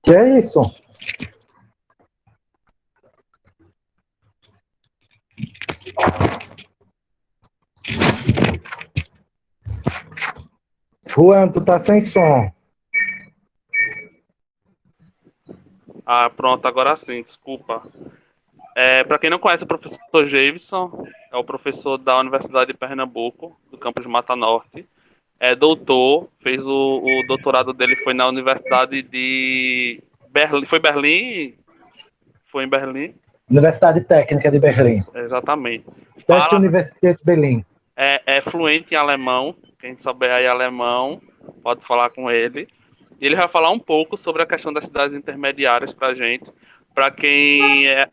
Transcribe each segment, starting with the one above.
Que é isso? Juan, tu tá sem som. Ah, pronto, agora sim, desculpa. Para quem não conhece o professor Jameson, é o professor da Universidade de Pernambuco, do campus Mata Norte. É doutor, fez o doutorado dele foi na Universidade de Berlim. Foi Berlim? Foi em Berlim? Universidade Técnica de Berlim. Exatamente. Teste Fala, Universität Berlim. é fluente em alemão. Quem souber aí alemão, pode falar com ele. E ele vai falar um pouco sobre a questão das cidades intermediárias para a gente. Para quem é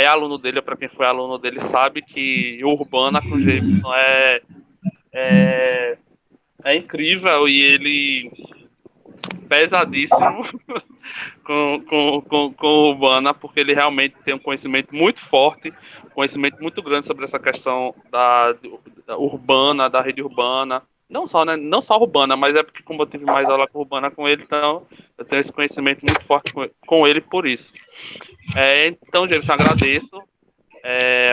aluno dele, ou para quem foi aluno dele, sabe que Urbana com Jameson é, é incrível e ele pesadíssimo com Urbana, porque ele realmente tem um conhecimento muito forte, conhecimento muito grande sobre essa questão da urbana, da rede urbana. Não só, né? Não só urbana, mas é porque como eu tive mais aula com urbana com ele, então eu tenho esse conhecimento muito forte com ele por isso. Então, James, agradeço.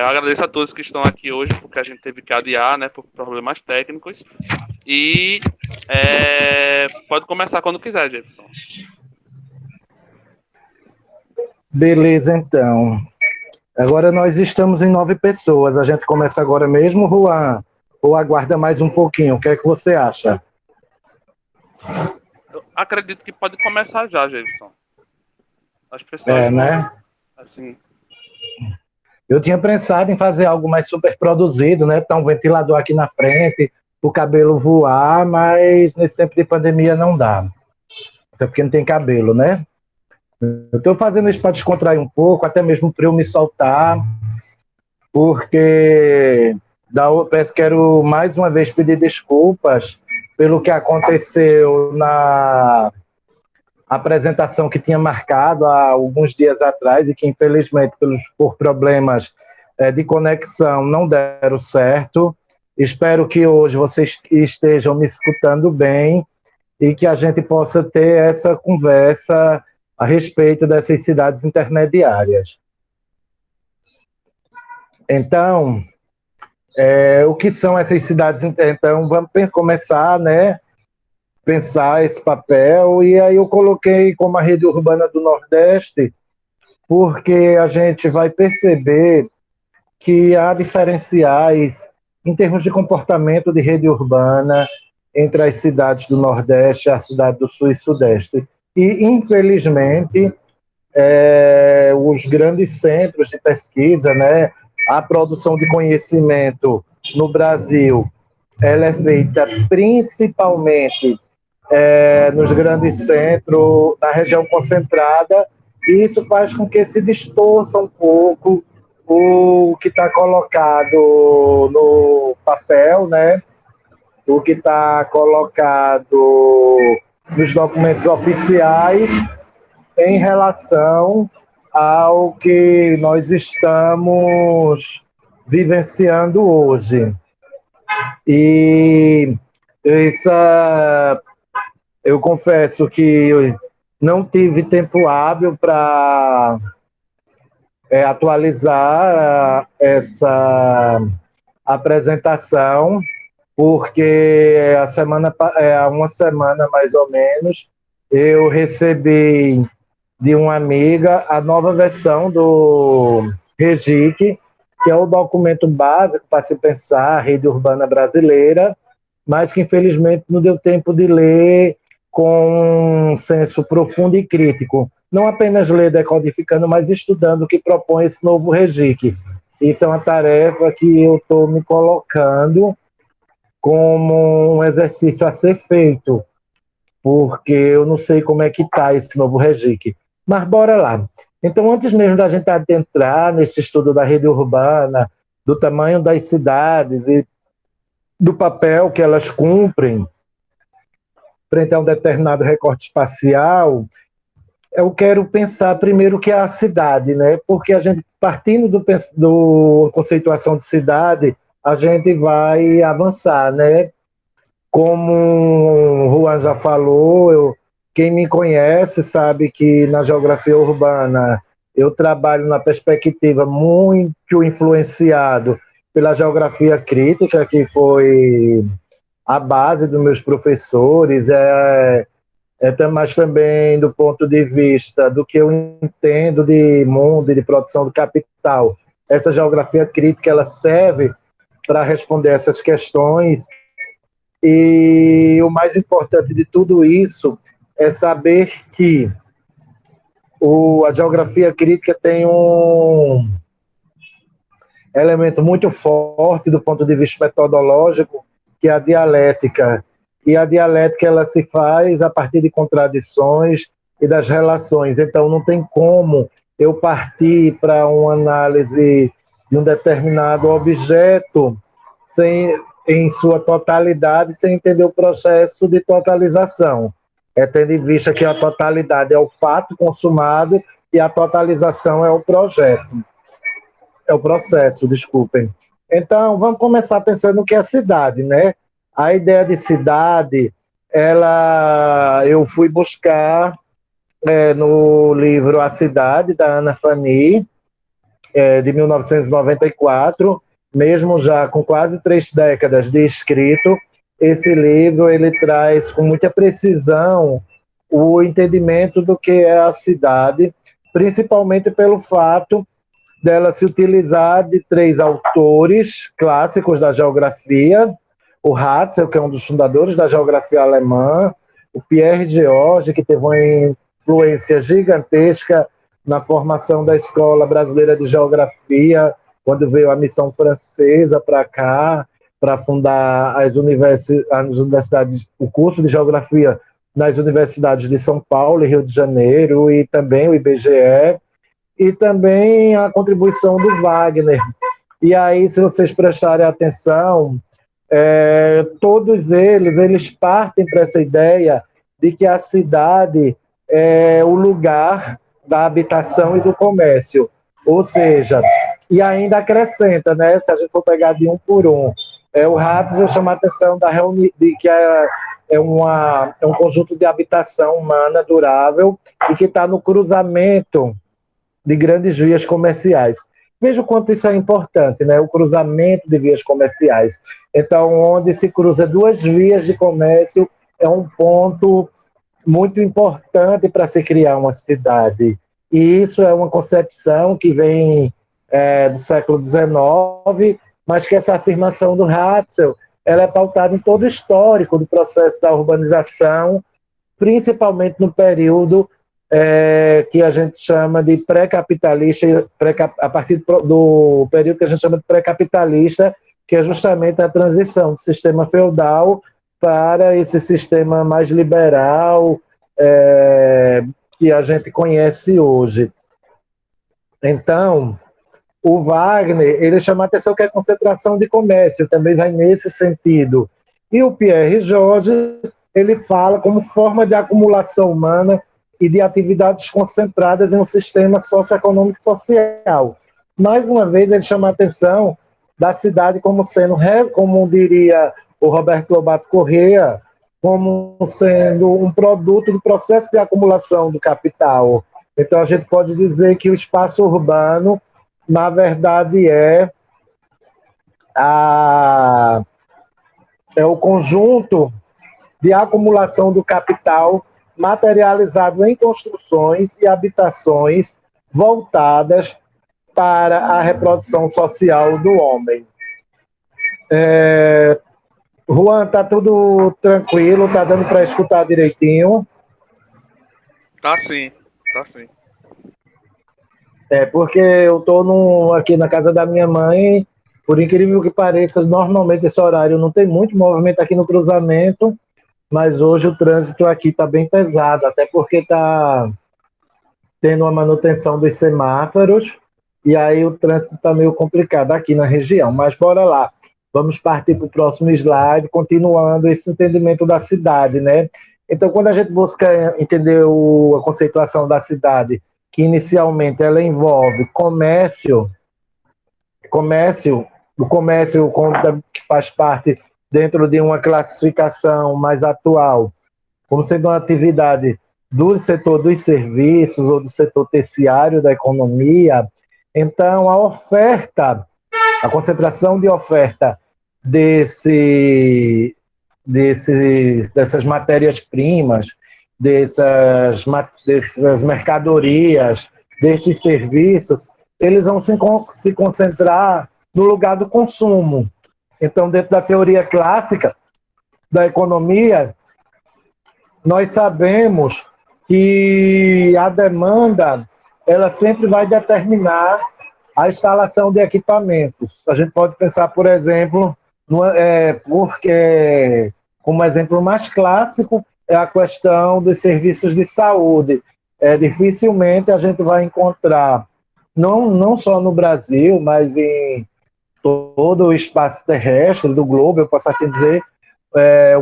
Agradeço a todos que estão aqui hoje, porque a gente teve que adiar, né, por problemas técnicos. E pode começar quando quiser, Jefferson. Beleza, então. Agora nós estamos em 9 pessoas. A gente começa agora mesmo, Juan? Ou aguarda mais um pouquinho? O que é que você acha? Eu acredito que pode começar já, Jefferson. As pessoas Né? assim. Eu tinha pensado em fazer algo mais super produzido, né? Tá um ventilador aqui na frente, o cabelo voar, mas nesse tempo de pandemia não dá. Até porque não tem cabelo, né? Eu estou fazendo isso para descontrair um pouco, até mesmo para eu me soltar, porque quero mais uma vez pedir desculpas pelo que aconteceu na apresentação que tinha marcado há alguns dias atrás e que, infelizmente, por problemas de conexão, não deram certo. Espero que hoje vocês estejam me escutando bem e que a gente possa ter essa conversa a respeito dessas cidades intermediárias. Então, o que são essas cidades? Então, vamos começar, né? Pensar esse papel, e aí eu coloquei como a rede urbana do Nordeste, porque a gente vai perceber que há diferenciais em termos de comportamento de rede urbana entre as cidades do Nordeste, a cidade do Sul e Sudeste. E, infelizmente, os grandes centros de pesquisa, né, a produção de conhecimento no Brasil, ela é feita principalmente nos grandes centros, na região concentrada, e isso faz com que se distorça um pouco o que está colocado no papel, né? O que está colocado nos documentos oficiais em relação ao que nós estamos vivenciando hoje. E eu confesso que eu não tive tempo hábil para atualizar essa apresentação, porque há uma semana mais ou menos eu recebi de uma amiga a nova versão do REGIC, que é o documento básico para se pensar a rede urbana brasileira, mas que infelizmente não deu tempo de ler com um senso profundo e crítico. Não apenas ler decodificando, mas estudando o que propõe esse novo REGIC. Isso é uma tarefa que eu estou me colocando como um exercício a ser feito, porque eu não sei como é que está esse novo REGIC. Mas bora lá. Então, antes mesmo da gente adentrar nesse estudo da rede urbana, do tamanho das cidades e do papel que elas cumprem frente a um determinado recorte espacial, eu quero pensar primeiro que é a cidade, né? Porque a gente, partindo do conceituação de cidade, a gente vai avançar, né? Como o Juan já falou, Quem me conhece sabe que na geografia urbana eu trabalho na perspectiva muito influenciado pela geografia crítica, que foi a base dos meus professores, mas também do ponto de vista do que eu entendo de mundo e de produção do capital. Essa geografia crítica ela serve para responder essas questões, e o mais importante de tudo isso é saber que a geografia crítica tem um elemento muito forte do ponto de vista metodológico, que é a dialética. E a dialética ela se faz a partir de contradições e das relações. Então, não tem como eu partir para uma análise de um determinado objeto em sua totalidade, sem entender o processo de totalização. Tendo em vista que a totalidade é o fato consumado e a totalização é o processo, desculpem. Então, vamos começar pensando no que é cidade, né? A ideia de cidade, eu fui buscar no livro A Cidade, da Ana Fani, de 1994, mesmo já com quase 3 décadas de escrito. Esse livro ele traz com muita precisão o entendimento do que é a cidade, principalmente pelo fato dela se utilizar de 3 autores clássicos da geografia: o Hatzel, que é um dos fundadores da geografia alemã, o Pierre George, que teve uma influência gigantesca na formação da Escola Brasileira de Geografia, quando veio a missão francesa para cá, para fundar as universidades, o curso de geografia nas universidades de São Paulo e Rio de Janeiro, e também o IBGE, e também a contribuição do Wagner. E aí, se vocês prestarem atenção, todos eles partem para essa ideia de que a cidade é o lugar da habitação e do comércio. Ou seja, e ainda acrescenta, né, se a gente for pegar de um por um, o Ratzel chama a atenção de que é um conjunto de habitação humana durável e que está no cruzamento de grandes vias comerciais. Veja o quanto isso é importante, né? O cruzamento de vias comerciais. Então, onde se cruza 2 vias de comércio, é um ponto muito importante para se criar uma cidade. E isso é uma concepção que vem do século XIX, mas que essa afirmação do Hatzel ela é pautada em todo o histórico do processo da urbanização, principalmente no período que a gente chama de pré-capitalista, a partir do período que a gente chama de pré-capitalista, que é justamente a transição do sistema feudal para esse sistema mais liberal que a gente conhece hoje. Então, o Wagner, ele chama a atenção que a concentração de comércio também vai nesse sentido. E o Pierre Jorge, ele fala como forma de acumulação humana e de atividades concentradas em um sistema socioeconômico e social. Mais uma vez, ele chama a atenção da cidade como sendo, como diria o Roberto Lobato Corrêa, como sendo um produto do processo de acumulação do capital. Então, a gente pode dizer que o espaço urbano, na verdade, é o conjunto de acumulação do capital materializado em construções e habitações voltadas para a reprodução social do homem. Juan, tá tudo tranquilo? Tá dando para escutar direitinho? Tá sim, tá sim. Porque eu estou aqui na casa da minha mãe, por incrível que pareça, normalmente esse horário não tem muito movimento aqui no cruzamento, mas hoje o trânsito aqui está bem pesado, até porque está tendo uma manutenção dos semáforos, e aí o trânsito está meio complicado aqui na região. Mas bora lá, vamos partir para o próximo slide, continuando esse entendimento da cidade, né? Então, quando a gente busca entender a conceituação da cidade, que inicialmente ela envolve comércio, o comércio que faz parte dentro de uma classificação mais atual, como sendo uma atividade do setor dos serviços ou do setor terciário da economia. Então, a concentração de oferta dessas matérias-primas, dessas mercadorias, desses serviços, eles vão se concentrar no lugar do consumo. Então, dentro da teoria clássica da economia, nós sabemos que a demanda ela sempre vai determinar a instalação de equipamentos. A gente pode pensar, por exemplo, porque, como exemplo mais clássico, é a questão dos serviços de saúde. Dificilmente a gente vai encontrar, não só no Brasil, mas em todo o espaço terrestre do globo, eu posso assim dizer,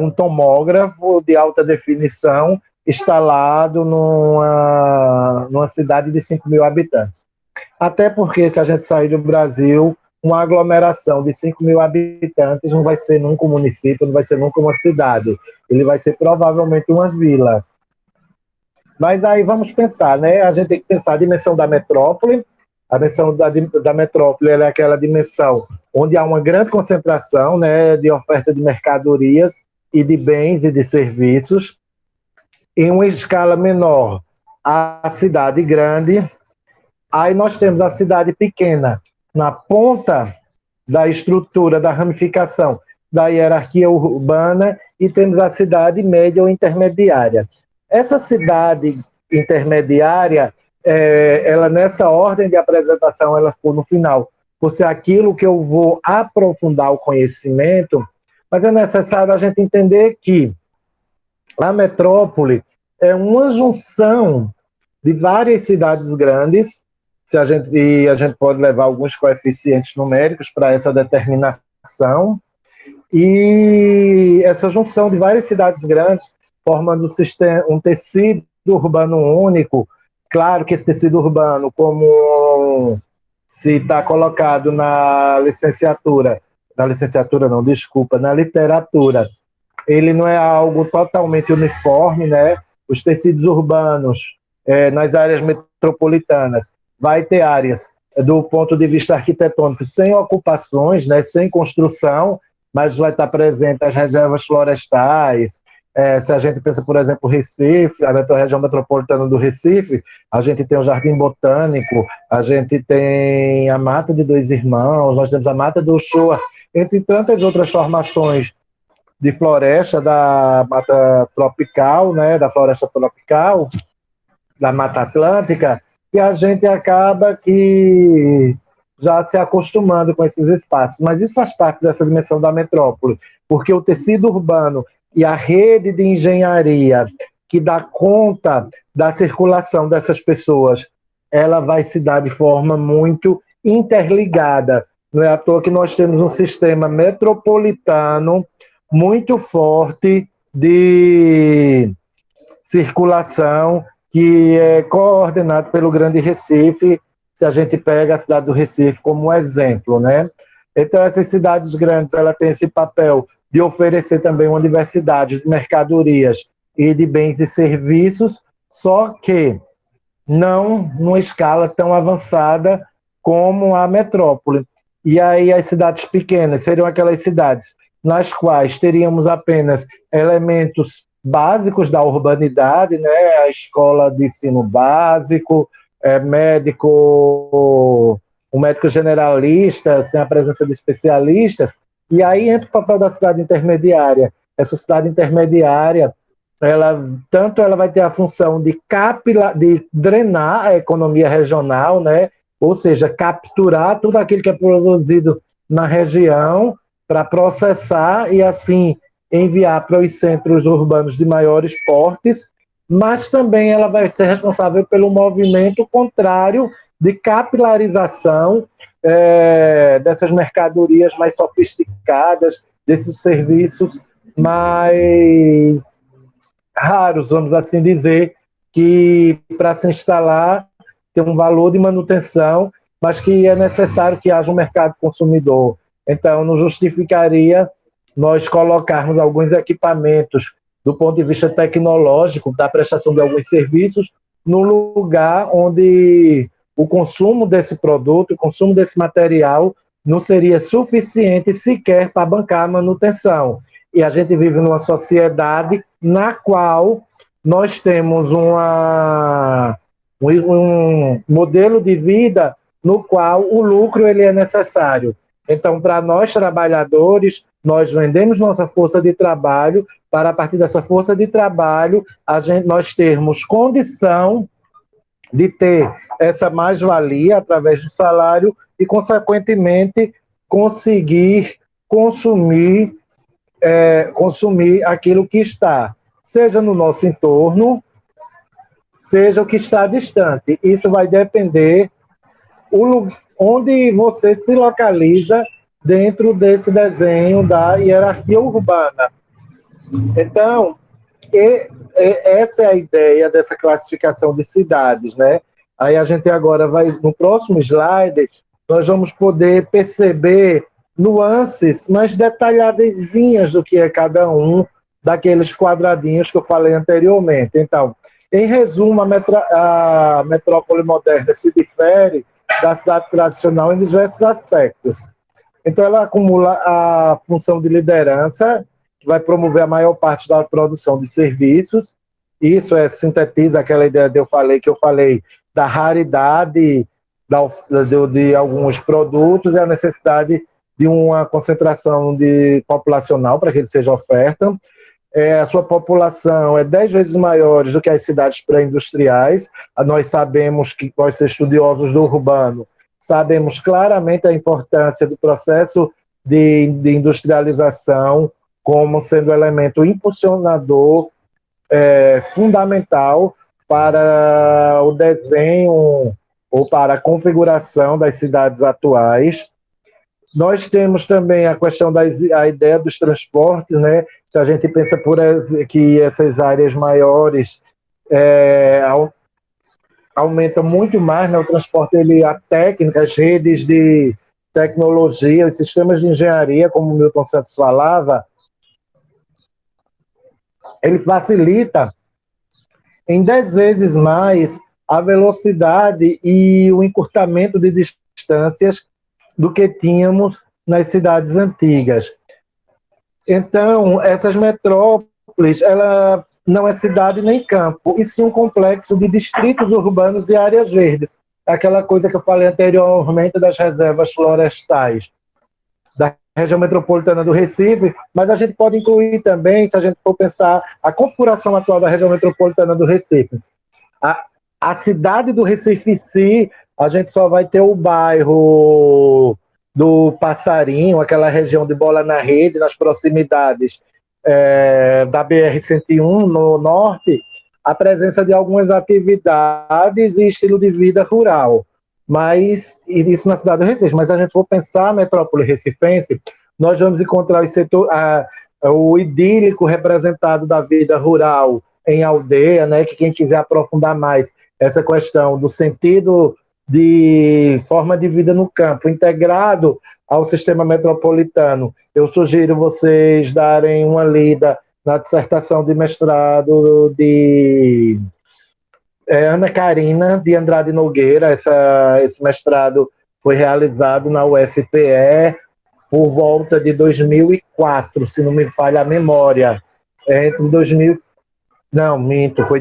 um tomógrafo de alta definição instalado numa cidade de 5 mil habitantes. Até porque, se a gente sair do Brasil, uma aglomeração de 5 mil habitantes não vai ser nunca um município, não vai ser nunca uma cidade. Ele vai ser provavelmente uma vila. Mas aí vamos pensar, né? A gente tem que pensar a dimensão da metrópole. A dimensão da metrópole é aquela dimensão onde há uma grande concentração, né, de oferta de mercadorias e de bens e de serviços. Em uma escala menor, a cidade grande. Aí nós temos a cidade pequena, na ponta da estrutura, da ramificação da hierarquia urbana, e temos a cidade média ou intermediária. Essa cidade intermediária, ela nessa ordem de apresentação, ela ficou no final, por ser aquilo que eu vou aprofundar o conhecimento, mas é necessário a gente entender que a metrópole é uma junção de várias cidades grandes, e a gente pode levar alguns coeficientes numéricos para essa determinação, e essa junção de várias cidades grandes formando um tecido urbano único. Claro que esse tecido urbano, como se está colocado na literatura, ele não é algo totalmente uniforme, né? Os tecidos urbanos, nas áreas metropolitanas, vai ter áreas, do ponto de vista arquitetônico, sem ocupações, né? Sem construção, mas vai estar presente as reservas florestais. Se a gente pensa, por exemplo, Recife, a região metropolitana do Recife, a gente tem o Jardim Botânico, a gente tem a Mata de Dois Irmãos, nós temos a Mata do Uchoa, entre tantas outras formações de floresta, da mata tropical, né, da floresta tropical, da Mata Atlântica, que a gente acaba que já se acostumando com esses espaços. Mas isso faz parte dessa dimensão da metrópole, porque o tecido urbano e a rede de engenharia que dá conta da circulação dessas pessoas, ela vai se dar de forma muito interligada. Não é à toa que nós temos um sistema metropolitano muito forte de circulação, que é coordenado pelo Grande Recife, se a gente pega a cidade do Recife como um exemplo, né? Então, essas cidades grandes, ela tem esse papel de oferecer também uma diversidade de mercadorias e de bens e serviços, só que não numa escala tão avançada como a metrópole. E aí as cidades pequenas seriam aquelas cidades nas quais teríamos apenas elementos básicos da urbanidade, né? A escola de ensino básico, um médico generalista, sem a presença de especialistas, e aí entra o papel da cidade intermediária. Essa cidade intermediária, ela vai ter a função de drenar a economia regional, né? Ou seja, capturar tudo aquilo que é produzido na região para processar e, assim, enviar para os centros urbanos de maiores portes, mas também ela vai ser responsável pelo movimento contrário de capilarização dessas mercadorias mais sofisticadas, desses serviços mais raros, vamos assim dizer, que para se instalar tem um valor de manutenção, mas que é necessário que haja um mercado consumidor. Então, não justificaria nós colocarmos alguns equipamentos do ponto de vista tecnológico, da prestação de alguns serviços, no lugar onde o consumo desse produto, o consumo desse material, não seria suficiente sequer para bancar a manutenção. E a gente vive numa sociedade na qual nós temos um modelo de vida no qual o lucro ele é necessário. Então, para nós trabalhadores, nós vendemos nossa força de trabalho para, a partir dessa força de trabalho, nós termos condição de ter essa mais-valia através do salário e, consequentemente, conseguir consumir aquilo que está, seja no nosso entorno, seja o que está distante. Isso vai depender onde você se localiza dentro desse desenho da hierarquia urbana. Então, essa é a ideia dessa classificação de cidades, né? Aí a gente agora vai, no próximo slide, nós vamos poder perceber nuances mais detalhadezinhas do que é cada um daqueles quadradinhos que eu falei anteriormente. Então, em resumo, a metrópole moderna se difere da cidade tradicional em diversos aspectos. Então, ela acumula a função de liderança, que vai promover a maior parte da produção de serviços. Isso sintetiza aquela ideia que eu falei da raridade de alguns produtos e a necessidade de uma concentração populacional para que ele seja oferta. A sua população é 10 vezes maior do que as cidades pré-industriais. Nós sabemos que, nós estudiosos do urbano, sabemos claramente a importância do processo de industrialização como sendo elemento impulsionador fundamental para o desenho ou para a configuração das cidades atuais. Nós temos também a questão a ideia dos transportes, né? Se a gente pensa que essas áreas maiores aumenta muito mais, né? O transporte, a técnica, as redes de tecnologia, os sistemas de engenharia, como o Milton Santos falava, ele facilita em 10 vezes mais a velocidade e o encurtamento de distâncias do que tínhamos nas cidades antigas. Então, essas metrópoles, ela não é cidade nem campo, e sim um complexo de distritos urbanos e áreas verdes. Aquela coisa que eu falei anteriormente das reservas florestais da região metropolitana do Recife, mas a gente pode incluir também, se a gente for pensar a configuração atual da região metropolitana do Recife. A cidade do Recife em si, a gente só vai ter o bairro do Passarinho, aquela região de Bola na Rede, nas proximidades da BR-101, no norte, a presença de algumas atividades e estilo de vida rural. Mas, e isso na cidade do Recife, mas se a gente for pensar a metrópole recifense, nós vamos encontrar o idílico representado da vida rural em aldeia, né, que quem quiser aprofundar mais essa questão do sentido de forma de vida no campo, integrado ao sistema metropolitano, eu sugiro vocês darem uma lida na dissertação de mestrado de Ana Karina de Andrade Nogueira. Esse mestrado foi realizado na UFPE por volta de 2004, se não me falha a memória. Entre 2000, não, minto, foi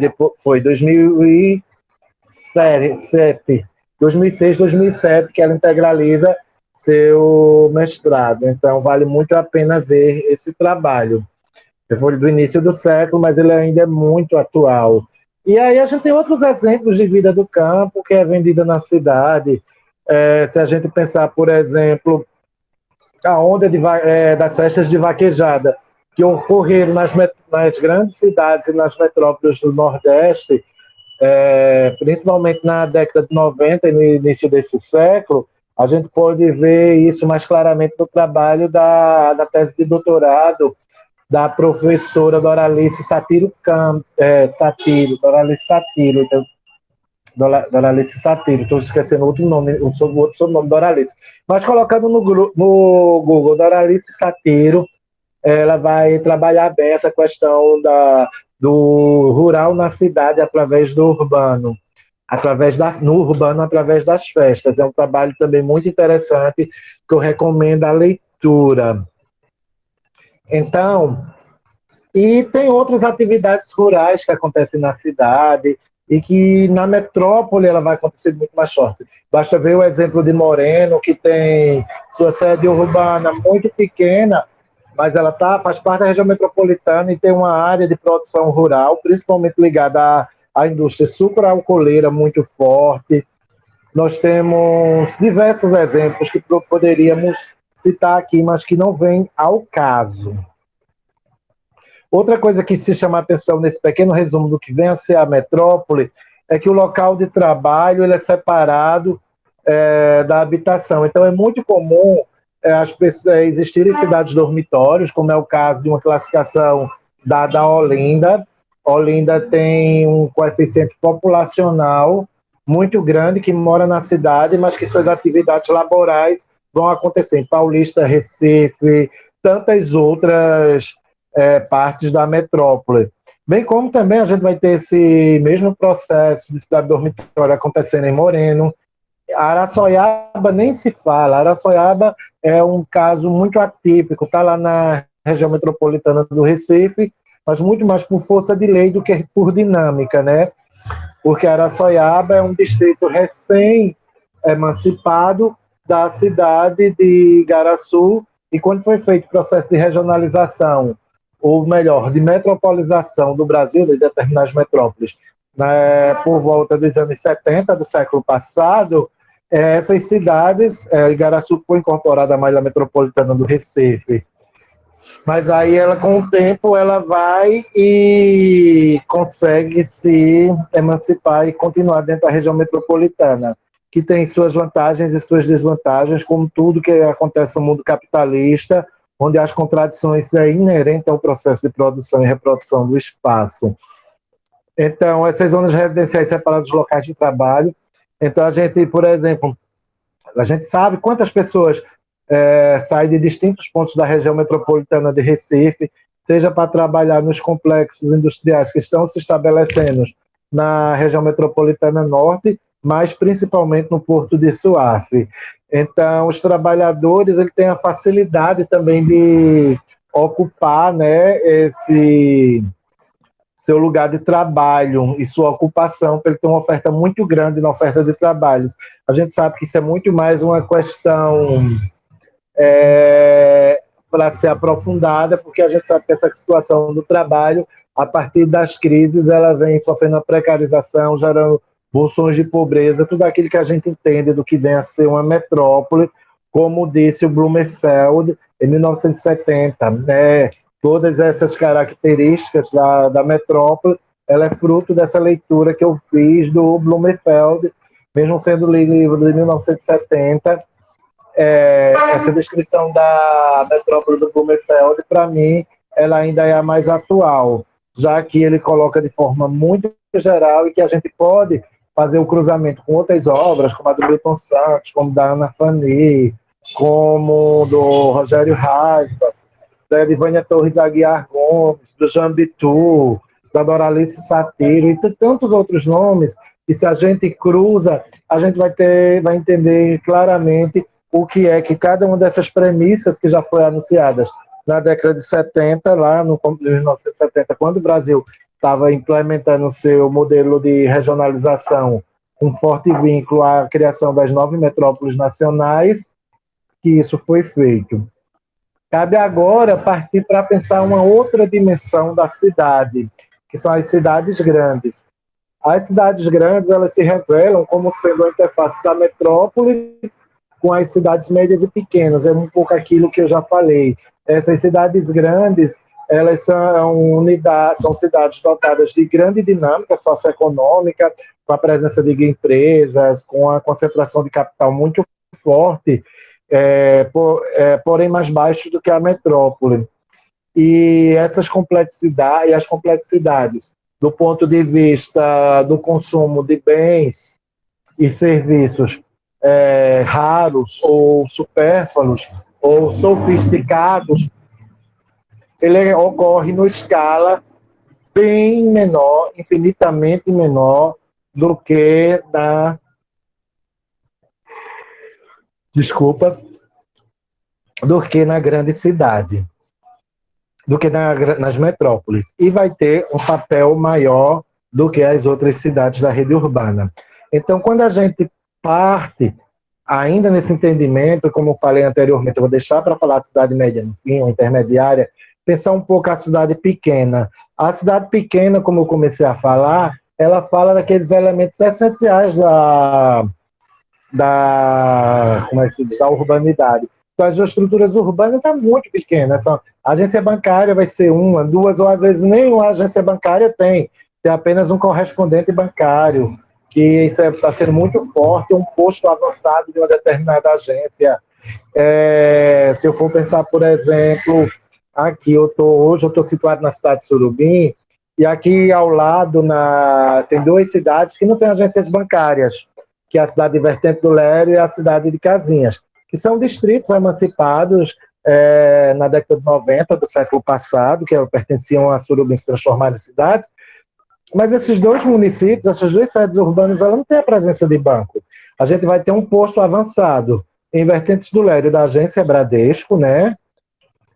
2007, 2006, 2007 que ela integraliza seu mestrado. Então, vale muito a pena ver esse trabalho. Foi do início do século, mas ele ainda é muito atual. E aí a gente tem outros exemplos de vida do campo que é vendida na cidade. Se a gente pensar, por exemplo, a onda das festas de vaquejada que ocorreram nas grandes cidades e nas metrópoles do Nordeste, principalmente na década de 90 e no início desse século, a gente pode ver isso mais claramente no trabalho da tese de doutorado da professora Doralice Satiro, estou esquecendo o outro sobrenome Doralice. Mas colocando no Google Doralice Satiro, ela vai trabalhar bem essa questão do rural na cidade através do urbano, no urbano através das festas. É um trabalho também muito interessante que eu recomendo a leitura. Então, e tem outras atividades rurais que acontecem na cidade e que na metrópole ela vai acontecer muito mais forte. Basta ver o exemplo de Moreno, que tem sua sede urbana muito pequena, mas ela faz parte da região metropolitana e tem uma área de produção rural, principalmente ligada à indústria sucroalcooleira muito forte. Nós temos diversos exemplos que poderíamos citar aqui, mas que não vêm ao caso. Outra coisa que se chama a atenção nesse pequeno resumo do que vem a ser a metrópole é que o local de trabalho ele é separado da habitação. Então, é muito comum existirem cidades dormitórios, como é o caso de uma classificação da Olinda. Olinda tem um coeficiente populacional muito grande que mora na cidade, mas que suas atividades laborais vão acontecer em Paulista, Recife, tantas outras partes da metrópole. Bem como também a gente vai ter esse mesmo processo de cidade dormitória acontecendo em Moreno. Araçoiaba nem se fala. Araçoiaba é um caso muito atípico, está lá na região metropolitana do Recife, mas muito mais por força de lei do que por dinâmica, né? Porque Araçoiaba é um distrito recém-emancipado da cidade de Igaraçu, e quando foi feito o processo de regionalização, ou melhor, de metropolização do Brasil, de determinadas metrópoles, né, por volta dos anos 70 do século passado, essas cidades, Igaraçu foi incorporada à malha metropolitana do Recife, mas aí ela, com o tempo, ela vai e consegue se emancipar e continuar dentro da região metropolitana, que tem suas vantagens e suas desvantagens, como tudo que acontece no mundo capitalista, onde as contradições é inerente ao processo de produção e reprodução do espaço. Então, essas zonas residenciais separadas dos locais de trabalho. Então, a gente, por exemplo, a gente sabe quantas pessoas saem de distintos pontos da região metropolitana de Recife, seja para trabalhar nos complexos industriais que estão se estabelecendo na região metropolitana norte, mas principalmente no Porto de Suape. Então, os trabalhadores ele têm a facilidade também de ocupar, né, esse seu lugar de trabalho e sua ocupação, porque ele tem uma oferta muito grande na oferta de trabalhos. A gente sabe que isso é muito mais uma questão para ser aprofundada, porque a gente sabe que essa situação do trabalho, a partir das crises, ela vem sofrendo a precarização, gerando bolsões de pobreza, tudo aquilo que a gente entende do que vem a ser uma metrópole, como disse o Blumenfeld em 1970, né? Todas essas características da metrópole, ela é fruto dessa leitura que eu fiz do Blumenfeld, mesmo sendo livro de 1970, essa descrição da metrópole do Blumenfeld, para mim, ela ainda é a mais atual, já que ele coloca de forma muito geral e que a gente pode fazer o cruzamento com outras obras, como a do Milton Santos, como da Ana Fani, como do Rogério Raspa, da Edivânia Torres Aguiar Gomes, do Jean Bitu, da Doralice Satiro, e tantos outros nomes, e se a gente cruza, a gente vai entender claramente o que é que cada uma dessas premissas que já foram anunciadas na década de 70, lá no 1970, quando o Brasil estava implementando o seu modelo de regionalização com forte vínculo à criação das 9 metrópoles nacionais, que isso foi feito. Cabe agora partir para pensar uma outra dimensão da cidade, que são as cidades grandes. As cidades grandes, elas se revelam como sendo a interface da metrópole com as cidades médias e pequenas. É um pouco aquilo que eu já falei. Essas cidades grandes, elas são cidades dotadas de grande dinâmica socioeconômica, com a presença de empresas, com a concentração de capital muito forte, porém mais baixo do que a metrópole. E as complexidades do ponto de vista do consumo de bens e serviços raros ou supérfluos ou sofisticados, ele ocorre numa escala bem menor, infinitamente menor do que do que na grande cidade, do que nas metrópoles. E vai ter um papel maior do que as outras cidades da rede urbana. Então, quando a gente parte, ainda nesse entendimento, como eu falei anteriormente, eu vou deixar para falar de cidade média no fim, ou intermediária, pensar um pouco a cidade pequena. A cidade pequena, como eu comecei a falar, ela fala daqueles elementos essenciais como é que se diz, da urbanidade. Então, as estruturas urbanas são muito pequenas. A agência bancária vai ser uma, duas, ou às vezes nenhuma agência bancária tem apenas um correspondente bancário, que isso está sendo muito forte, um posto avançado de uma determinada agência. Se eu for pensar, por exemplo, aqui hoje eu estou situado na cidade de Surubim, e aqui ao lado tem duas cidades que não têm agências bancárias, que é a cidade de Vertente do Lério e a cidade de Casinhas, que são distritos emancipados na década de 90 do século passado, que pertenciam a Surubim, se transformaram em cidades. Mas esses dois municípios, essas duas sedes urbanas, ela não tem a presença de banco. A gente vai ter um posto avançado em Vertentes do Lério da agência Bradesco, né?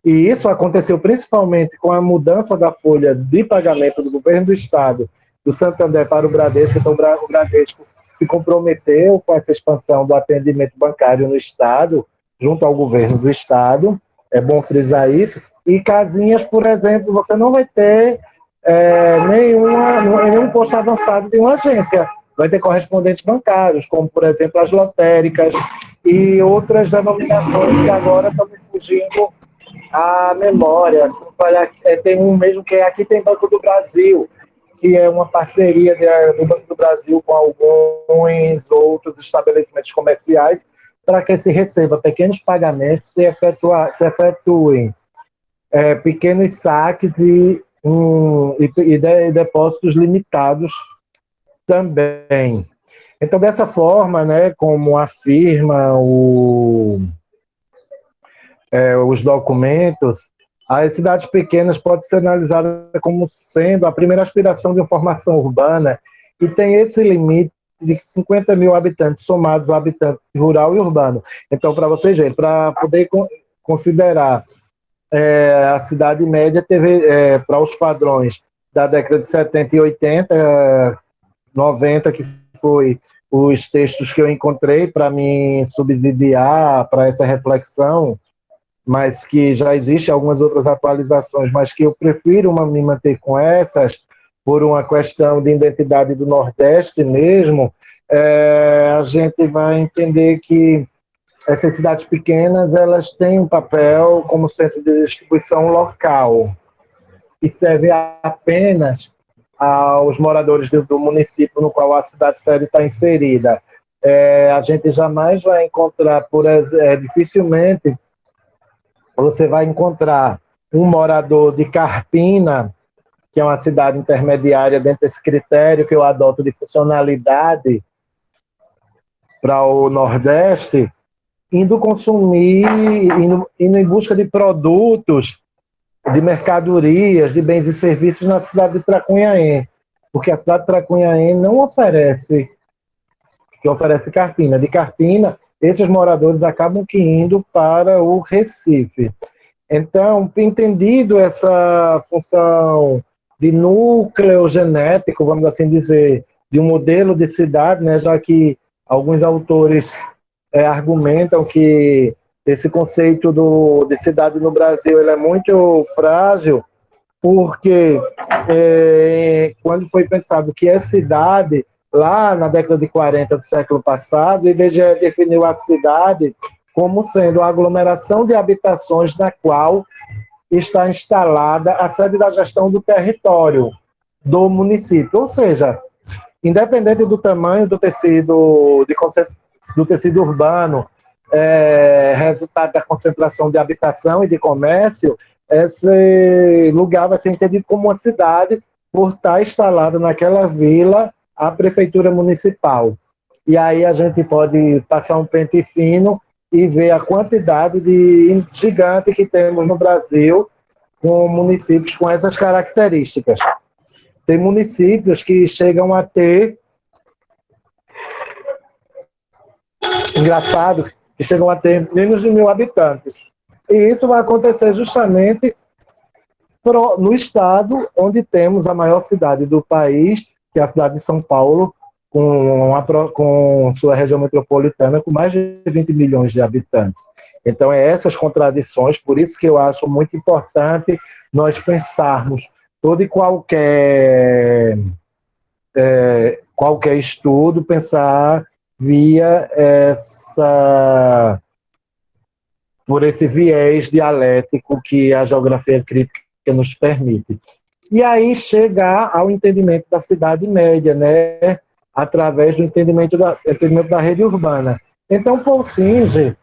E isso aconteceu principalmente com a mudança da folha de pagamento do governo do estado, do Santander para o Bradesco. Então, o Bradesco se comprometeu com essa expansão do atendimento bancário no estado, junto ao governo do estado. É bom frisar isso. E Casinhas, por exemplo, você não vai ter nenhum posto avançado de uma agência. Vai ter correspondentes bancários, como, por exemplo, as lotéricas e outras denominações que agora estão me fugindo à memória. Tem um mesmo que aqui tem Banco do Brasil, que é uma parceria do Banco do Brasil com alguns outros estabelecimentos comerciais para que se receba pequenos pagamentos, se efetuem pequenos saques e depósitos limitados também. Então, dessa forma, né, como afirma os documentos, as cidades pequenas podem ser analisadas como sendo a primeira aspiração de uma formação urbana e tem esse limite de 50 mil habitantes somados a habitantes rural e urbano. Então, para vocês verem, para poder considerar a cidade média teve, para os padrões da década de 70 e 80, 90, que foi os textos que eu encontrei para me subsidiar para essa reflexão, mas que já existem algumas outras atualizações, mas que eu prefiro me manter com essas, por uma questão de identidade do Nordeste mesmo. A gente vai entender que essas cidades pequenas, elas têm um papel como centro de distribuição local e serve apenas aos moradores do município no qual a cidade-sede está inserida. A gente jamais vai encontrar, dificilmente você vai encontrar um morador de Carpina, que é uma cidade intermediária dentro desse critério que eu adoto de funcionalidade para o Nordeste, indo consumir, indo em busca de produtos, de mercadorias, de bens e serviços na cidade de Tracunhaém, porque a cidade de Tracunhaém não oferece, que oferece Carpina. De Carpina, esses moradores acabam que indo para o Recife. Então, entendido essa função de núcleo genético, vamos assim dizer, de um modelo de cidade, né, já que alguns autores argumentam que esse conceito de cidade no Brasil ele é muito frágil, porque quando foi pensado que é cidade, lá na década de 40 do século passado, o IBGE definiu a cidade como sendo a aglomeração de habitações na qual está instalada a sede da gestão do território do município, ou seja, independente do tamanho do tecido urbano, resultado da concentração de habitação e de comércio, esse lugar vai ser entendido como uma cidade por estar instalada naquela vila a prefeitura municipal. E aí a gente pode passar um pente fino e ver a quantidade de gigante que temos no Brasil, com municípios com essas características. Tem municípios que chegam a ter, engraçado, que chegam a ter menos de 1.000 habitantes. E isso vai acontecer justamente no estado onde temos a maior cidade do país, que é a cidade de São Paulo, com sua região metropolitana, com mais de 20 milhões de habitantes. Então, essas contradições, por isso que eu acho muito importante nós pensarmos todo e qualquer estudo, pensar por esse viés dialético que a geografia crítica nos permite. E aí chegar ao entendimento da cidade média, né? Através do entendimento da rede urbana. Então, Paul Singer,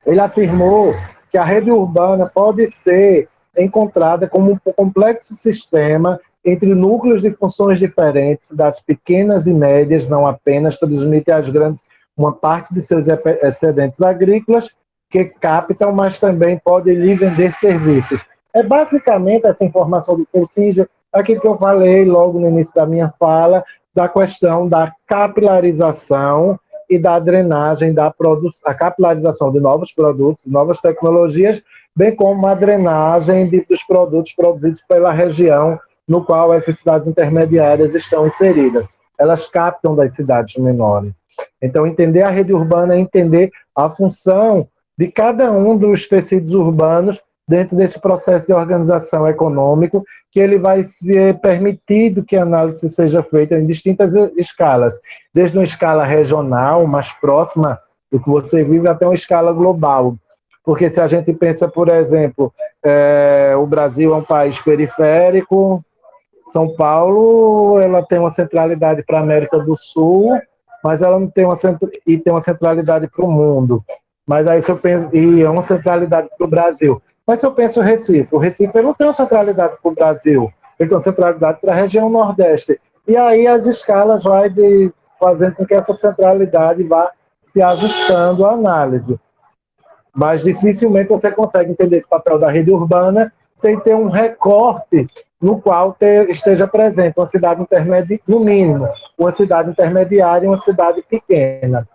ele afirmou que a rede urbana pode ser encontrada como um complexo sistema entre núcleos de funções diferentes, cidades pequenas e médias, não apenas, transmitem às grandes uma parte de seus excedentes agrícolas, que captam, mas também podem lhe vender serviços. É basicamente essa informação do Paul Singer, aquilo que eu falei logo no início da minha fala, da questão da capilarização e da drenagem da produção, a capilarização de novos produtos, novas tecnologias, bem como a drenagem dos produtos produzidos pela região no qual essas cidades intermediárias estão inseridas. Elas captam das cidades menores. Então, entender a rede urbana é entender a função de cada um dos tecidos urbanos dentro desse processo de organização econômico, que ele vai ser permitido que a análise seja feita em distintas escalas, desde uma escala regional, mais próxima do que você vive, até uma escala global. Porque se a gente pensa, por exemplo, o Brasil é um país periférico, São Paulo ela tem uma centralidade para a América do Sul, mas ela não tem tem uma centralidade para o mundo. Mas aí se eu penso, e é uma centralidade para o Brasil. Mas se eu penso o Recife não tem uma centralidade para o Brasil, ele tem uma centralidade para a região Nordeste. E aí as escalas vai fazendo com que essa centralidade vá se ajustando à análise. Mas dificilmente você consegue entender esse papel da rede urbana sem ter um recorte no qual esteja presente uma cidade intermediária, no mínimo, uma cidade intermediária e uma cidade pequena.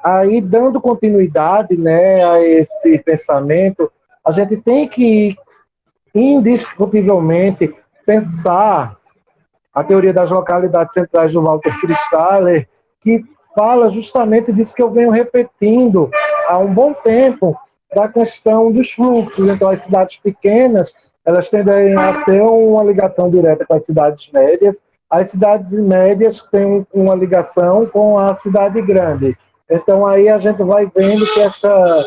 Aí, dando continuidade, né, a esse pensamento, a gente tem que, indiscutivelmente, pensar a teoria das localidades centrais do Walter Christaller, que fala justamente disso que eu venho repetindo há um bom tempo, da questão dos fluxos. Então, as cidades pequenas, elas tendem a ter uma ligação direta com as cidades médias, as cidades médias têm uma ligação com a cidade grande. Então, aí a gente vai vendo que essa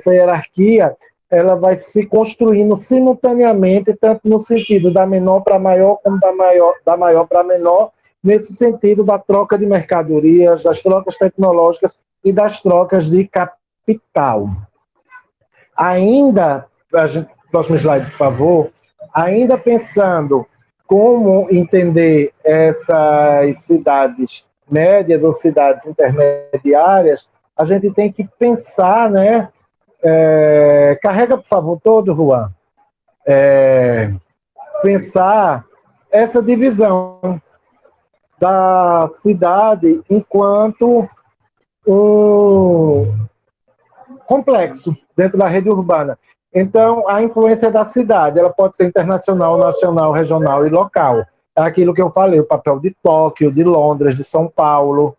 hierarquia ela vai se construindo simultaneamente, tanto no sentido da menor para maior, como da maior para menor, nesse sentido da troca de mercadorias, das trocas tecnológicas e das trocas de capital. Ainda, próximo slide, por favor, ainda pensando como entender essas cidades médias ou cidades intermediárias, a gente tem que pensar, né? Carrega, por favor, todo, Juan. Pensar essa divisão da cidade enquanto um complexo dentro da rede urbana. Então, a influência da cidade, ela pode ser internacional, nacional, regional e local. É aquilo que eu falei, o papel de Tóquio, de Londres, de São Paulo,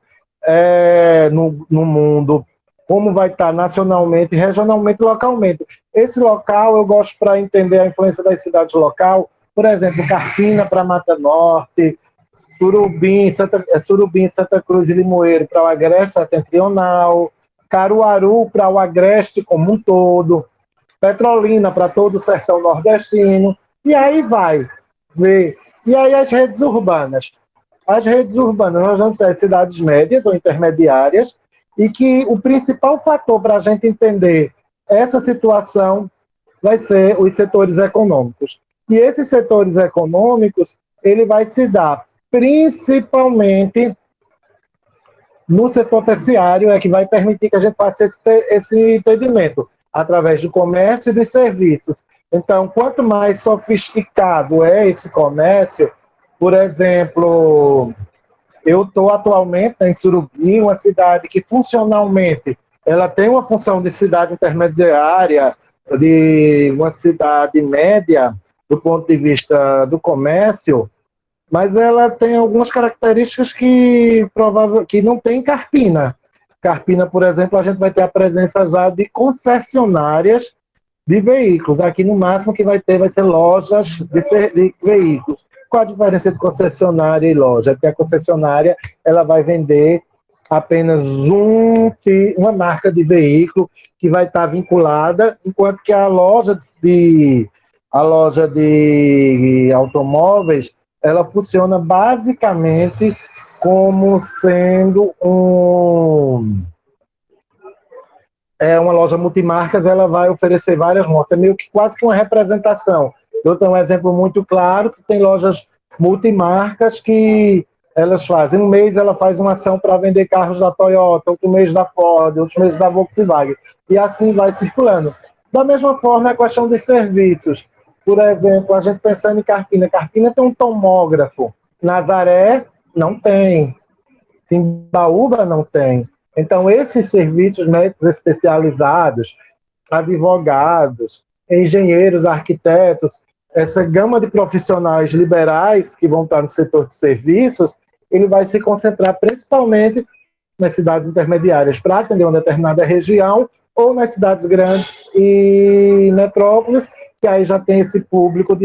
no mundo, como vai estar nacionalmente, regionalmente, localmente. Esse local, eu gosto para entender a influência das cidades local, por exemplo, Carpina para Mata Norte, Surubim, Santa Cruz e Limoeiro para o Agreste Setentrional, Caruaru para o Agreste como um todo, Petrolina para todo o sertão nordestino, e aí vai ver. E aí as redes urbanas. As redes urbanas, nós vamos ter cidades médias ou intermediárias, e que o principal fator para a gente entender essa situação vai ser os setores econômicos. E esses setores econômicos, ele vai se dar principalmente no setor terciário, é que vai permitir que a gente faça esse entendimento, através do comércio e dos serviços. Então, quanto mais sofisticado é esse comércio, por exemplo, eu estou atualmente em Surubim, uma cidade que funcionalmente ela tem uma função de cidade intermediária, de uma cidade média, do ponto de vista do comércio, mas ela tem algumas características que não tem em Carpina. Carpina, por exemplo, a gente vai ter a presença já de concessionárias de veículos. Aqui no máximo que vai ter vai ser lojas de veículos. Qual a diferença entre concessionária e loja? Porque a concessionária ela vai vender apenas uma marca de veículo que vai estar vinculada, enquanto que a loja de automóveis ela funciona basicamente como sendo uma loja multimarcas, ela vai oferecer várias motos. É meio que quase que uma representação. Eu tenho um exemplo muito claro que tem lojas multimarcas que elas fazem. Um mês ela faz uma ação para vender carros da Toyota, outro mês da Ford, outros meses da Volkswagen. E assim vai circulando. Da mesma forma, a questão dos serviços. Por exemplo, a gente pensando em Carpina. Carpina tem um tomógrafo. Nazaré não tem. Timbaúba não tem. Então, esses serviços médicos especializados, advogados, engenheiros, arquitetos, essa gama de profissionais liberais que vão estar no setor de serviços, ele vai se concentrar principalmente nas cidades intermediárias para atender uma determinada região ou nas cidades grandes e metrópoles, que aí já tem esse público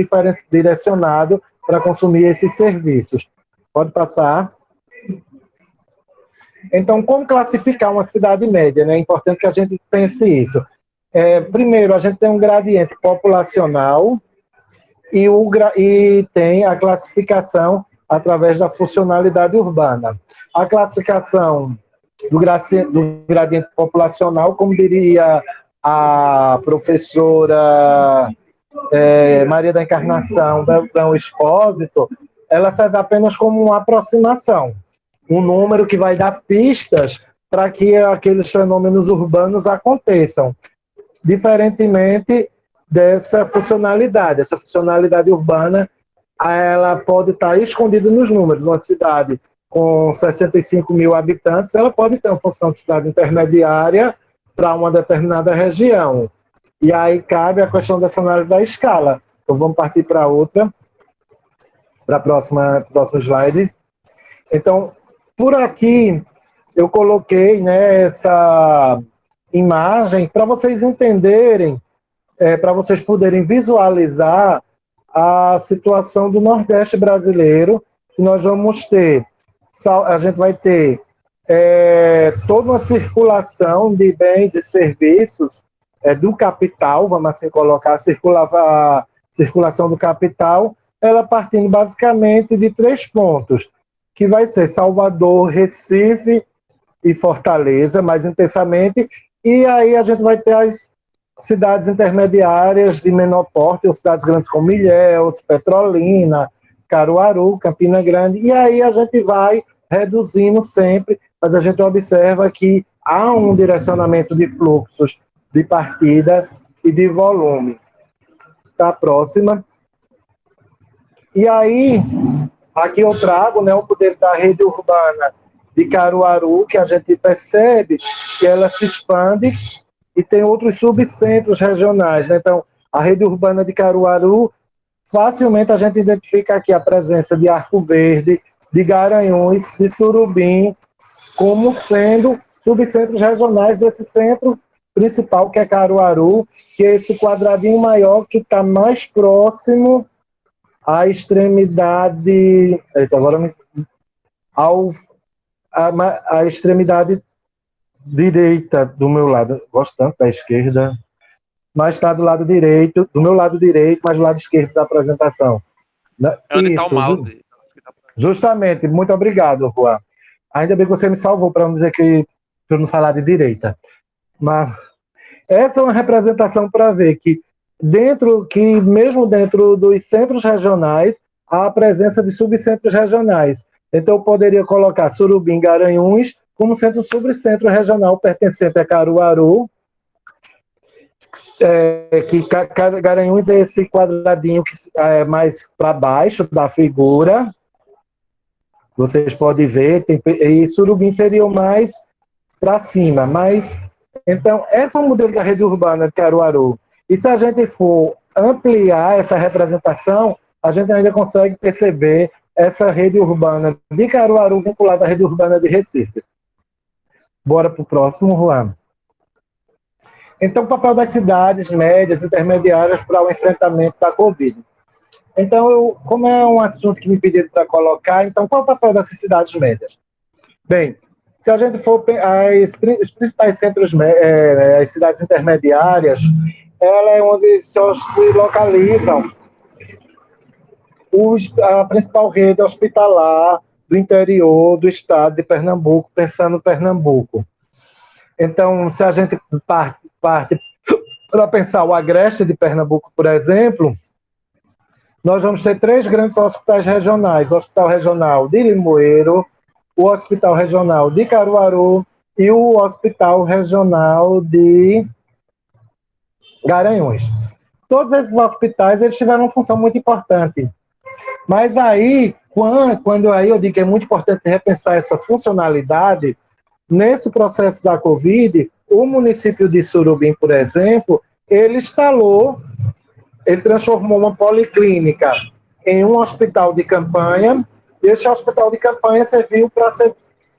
direcionado para consumir esses serviços. Pode passar. Então, como classificar uma cidade média? É importante que a gente pense isso. Primeiro, a gente tem um gradiente populacional e tem a classificação através da funcionalidade urbana. A classificação do gradiente populacional, como diria a professora Maria da Encarnação Beltrão Expósito, ela serve apenas como uma aproximação, um número que vai dar pistas para que aqueles fenômenos urbanos aconteçam, diferentemente dessa funcionalidade. Essa funcionalidade urbana, ela pode estar escondida nos números. Uma cidade com 65 mil habitantes, ela pode ter uma função de cidade intermediária para uma determinada região. E aí cabe a questão dessa análise da escala. Então vamos partir para outra, para a próximo slide. Então, por aqui, eu coloquei essa imagem para vocês entenderem, para vocês poderem visualizar a situação do Nordeste brasileiro, que nós vamos ter. A gente vai ter toda uma circulação de bens e serviços do capital, vamos assim colocar, a circulação do capital, ela partindo basicamente de 3 pontos, que vai ser Salvador, Recife e Fortaleza, mais intensamente, e aí a gente vai ter as cidades intermediárias de menor porte, ou cidades grandes como Ilhéus, Petrolina, Caruaru, Campina Grande, e aí a gente vai reduzindo sempre, mas a gente observa que há um direcionamento de fluxos de partida e de volume. Tá, próxima. E aí, aqui eu trago o poder da rede urbana de Caruaru, que a gente percebe que ela se expande e tem outros subcentros regionais. Então, a rede urbana de Caruaru, facilmente a gente identifica aqui a presença de Arco Verde, de Garanhuns, de Surubim, como sendo subcentros regionais desse centro principal, que é Caruaru, que é esse quadradinho maior que está mais próximo à extremidade... a extremidade direita do meu lado. Gosto tanto da esquerda, mas está do lado direito, do meu lado direito, mas do lado esquerdo da apresentação. Onde está o mouse? Justamente, muito obrigado, Juan. Ainda bem que você me salvou para não dizer que eu não falar de direita. Mas essa é uma representação para ver que mesmo dentro dos centros regionais, há a presença de subcentros regionais. Então, eu poderia colocar Surubim, Garanhuns como subcentro regional pertencente a Caruaru. que Garanhuns é esse quadradinho que é mais para baixo da figura. Vocês podem ver, e Surubim seria o mais para cima. Mas, então, esse é o modelo da rede urbana de Caruaru. E se a gente for ampliar essa representação, a gente ainda consegue perceber essa rede urbana de Caruaru vinculada à rede urbana de Recife. Bora para o próximo, Juan. Então, o papel das cidades médias, intermediárias para o enfrentamento da Covid. Então, como é um assunto que me pediram para colocar, então qual é o papel dessas cidades médias? Bem, se a gente for os principais centros, as cidades intermediárias, ela é onde se localizam a principal rede hospitalar do interior do estado de Pernambuco, pensando em Pernambuco. Então, se a gente parte para pensar o agreste de Pernambuco, por exemplo, nós vamos ter 3 grandes hospitais regionais: o Hospital Regional de Limoeiro, o Hospital Regional de Caruaru e o Hospital Regional de Garanhuns. Todos esses hospitais eles tiveram uma função muito importante. Mas aí, quando aí eu digo que é muito importante repensar essa funcionalidade, nesse processo da Covid, o município de Surubim, por exemplo, ele transformou uma policlínica em um hospital de campanha, e esse hospital de campanha serviu para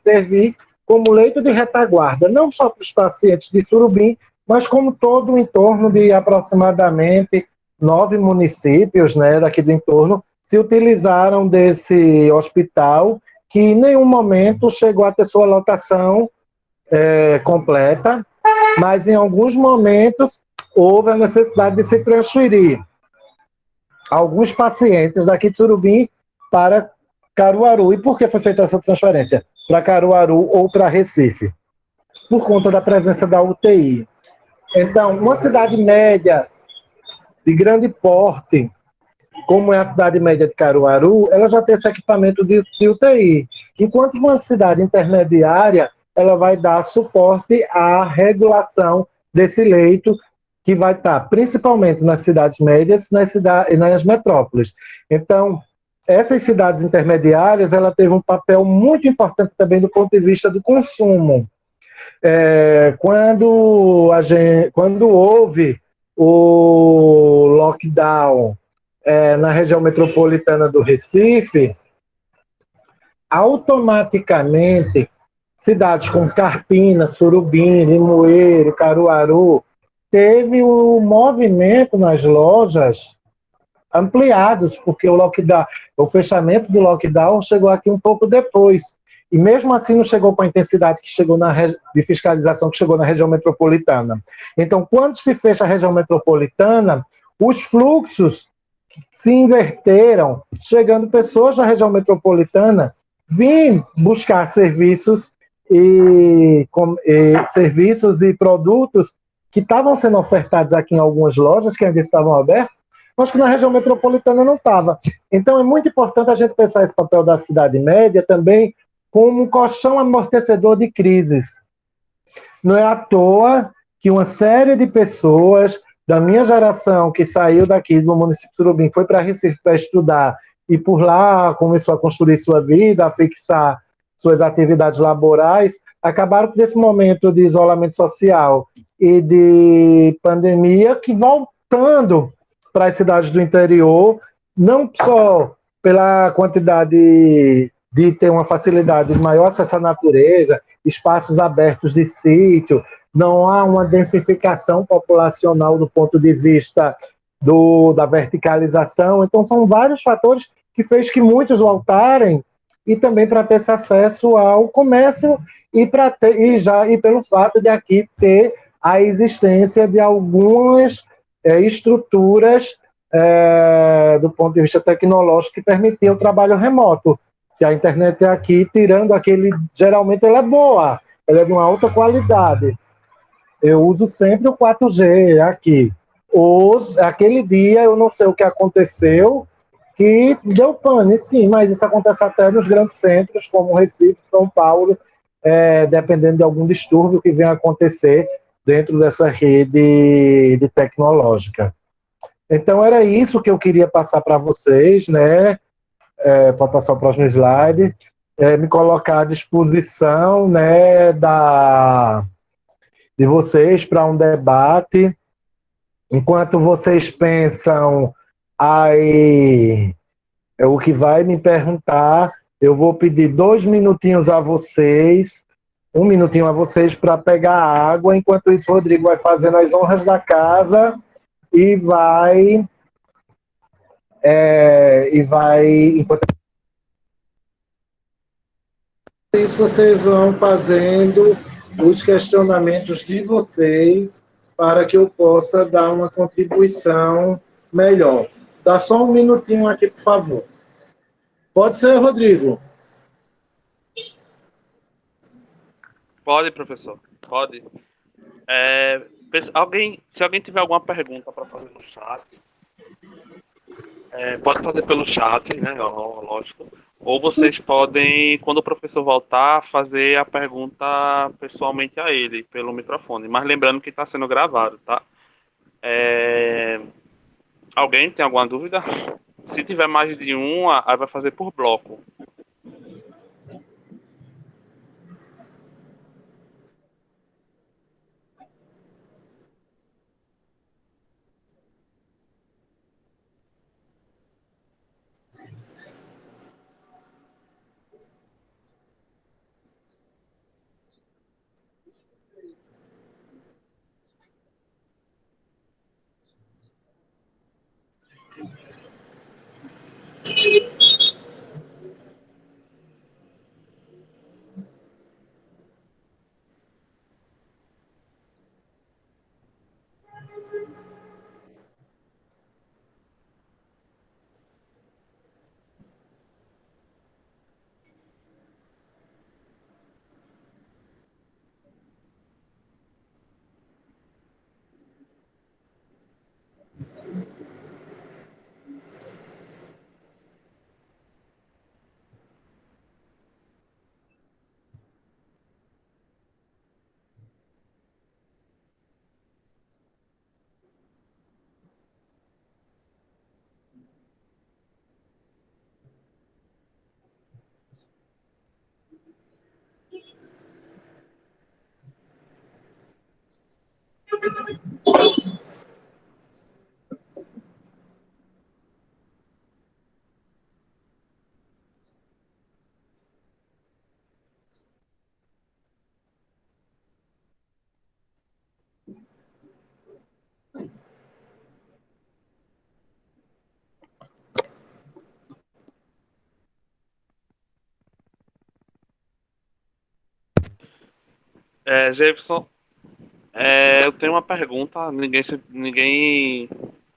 servir como leito de retaguarda, não só para os pacientes de Surubim, mas como todo o entorno de aproximadamente 9 municípios, né, daqui do entorno, se utilizaram desse hospital, que em nenhum momento chegou a ter sua lotação completa, mas em alguns momentos houve a necessidade de se transferir alguns pacientes daqui de Surubim para Caruaru. E por que foi feita essa transferência? Para Caruaru ou para Recife? Por conta da presença da UTI. Então, uma cidade média de grande porte, como é a cidade média de Caruaru, ela já tem esse equipamento de UTI. Enquanto uma cidade intermediária, ela vai dar suporte à regulação desse leito, que vai estar principalmente nas cidades médias e nas metrópoles. Então, essas cidades intermediárias, ela teve um papel muito importante também do ponto de vista do consumo. Quando houve o lockdown na região metropolitana do Recife, automaticamente cidades como Carpina, Surubim, Limoeiro, Caruaru, teve um movimento nas lojas ampliados, porque o fechamento do lockdown chegou aqui um pouco depois. E mesmo assim não chegou com a intensidade que chegou de fiscalização que chegou na região metropolitana. Então, quando se fecha a região metropolitana, os fluxos se inverteram, chegando pessoas da região metropolitana vêm buscar serviços e produtos que estavam sendo ofertados aqui em algumas lojas que ainda estavam abertas, mas que na região metropolitana não estava. Então é muito importante a gente pensar esse papel da cidade média também como um colchão amortecedor de crises. Não é à toa que uma série de pessoas da minha geração que saiu daqui do município de Surubim, foi para Recife para estudar e por lá começou a construir sua vida, a fixar suas atividades laborais, acabaram com esse momento de isolamento social e de pandemia que voltando para as cidades do interior, não só pela quantidade de ter uma facilidade de maior acesso à natureza, espaços abertos de sítio, não há uma densificação populacional do ponto de vista da verticalização. Então, são vários fatores que fez que muitos voltarem e também para ter esse acesso ao comércio e pelo fato de aqui ter a existência de algumas estruturas do ponto de vista tecnológico que permitiam o trabalho remoto. Que a internet aqui, tirando aquele, geralmente ela é boa, ela é de uma alta qualidade. Eu uso sempre o 4G aqui. Aquele dia, eu não sei o que aconteceu, que deu pane, sim, mas isso acontece até nos grandes centros, como Recife, São Paulo, dependendo de algum distúrbio que venha acontecer. dentro dessa rede de tecnológica. Então, era isso que eu queria passar para vocês, né? Pode passar o próximo slide. Me colocar à disposição, né, de vocês para um debate. Enquanto vocês pensam aí o que vai me perguntar, eu vou pedir 2 minutinhos a vocês, 1 minutinho a vocês para pegar água. Enquanto isso, o Rodrigo vai fazendo as honras da casa e enquanto isso, vocês vão fazendo os questionamentos de vocês para que eu possa dar uma contribuição melhor. Dá só 1 minutinho aqui, por favor. Pode ser, Rodrigo? Pode, professor. Pode. Se alguém tiver alguma pergunta para fazer no chat, pode fazer pelo chat, né? Lógico. Ou vocês podem, quando o professor voltar, fazer a pergunta pessoalmente a ele, pelo microfone. Mas lembrando que está sendo gravado, tá? Alguém tem alguma dúvida? Se tiver mais de uma, aí vai fazer por bloco. Jefferson, eu tenho uma pergunta. Ninguém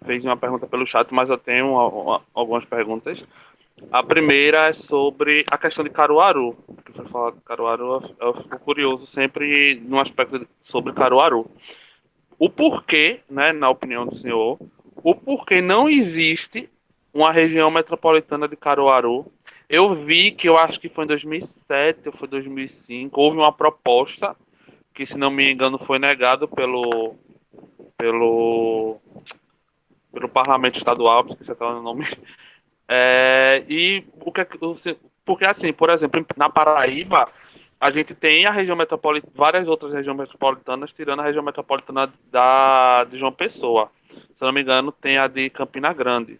fez uma pergunta pelo chat, mas eu tenho algumas perguntas. A primeira é sobre a questão de Caruaru. Que foi falar de Caruaru, eu fico curioso sempre no aspecto sobre Caruaru. O porquê, né, na opinião do senhor, o porquê não existe uma região metropolitana de Caruaru. Eu vi que eu acho que foi em 2007 ou foi 2005, houve uma proposta que, se não me engano, foi negado pelo, pelo Parlamento Estadual, esqueci até o nome. E o que porque assim, por exemplo, na Paraíba, a gente tem a região metropolitana, várias outras regiões metropolitanas, tirando a região metropolitana de João Pessoa. Se não me engano, tem a de Campina Grande.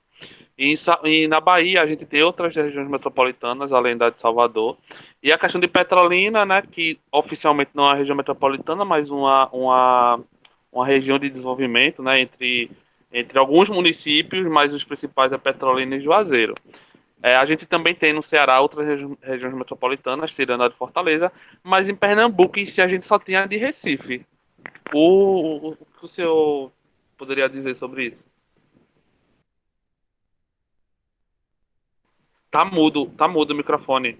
E na Bahia a gente tem outras regiões metropolitanas, além da de Salvador. E a questão de Petrolina, né, que oficialmente não é uma região metropolitana, mas uma região de desenvolvimento, né, entre alguns municípios, mas os principais é Petrolina e Juazeiro. A gente também tem no Ceará outras regiões metropolitanas, tirando a de Fortaleza, mas em Pernambuco em si a gente só tem a de Recife. O que o senhor poderia dizer sobre isso? Tá mudo o microfone.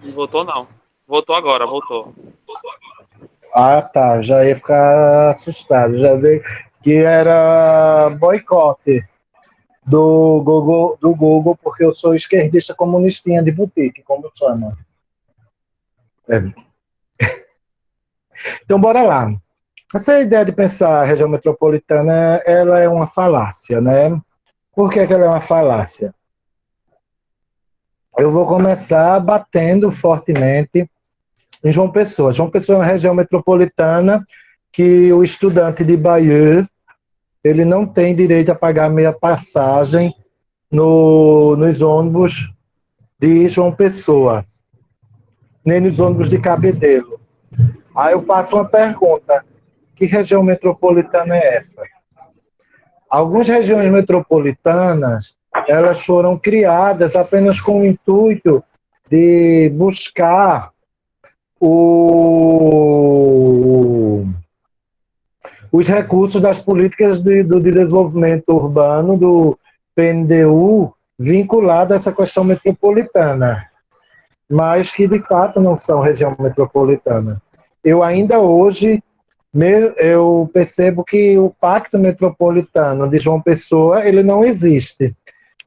Voltou não. Voltou agora, voltou. Ah, tá. Já ia ficar assustado. Já dei que era boicote. do Google, porque eu sou esquerdista comunistinha de boutique, como chama. É. Então, bora lá. Essa ideia de pensar a região metropolitana, ela é uma falácia, né? Por que ela é uma falácia? Eu vou começar batendo fortemente em João Pessoa. João Pessoa é uma região metropolitana que o estudante de Bahia, ele não tem direito a pagar meia passagem nos ônibus de João Pessoa, nem nos ônibus de Cabedelo. Aí eu faço uma pergunta: que região metropolitana é essa? Algumas regiões metropolitanas, elas foram criadas apenas com o intuito de buscar os recursos das políticas do desenvolvimento urbano do PNDU vinculado a essa questão metropolitana, mas que de fato não são região metropolitana. Eu ainda hoje eu percebo que o Pacto Metropolitano de João Pessoa ele não existe.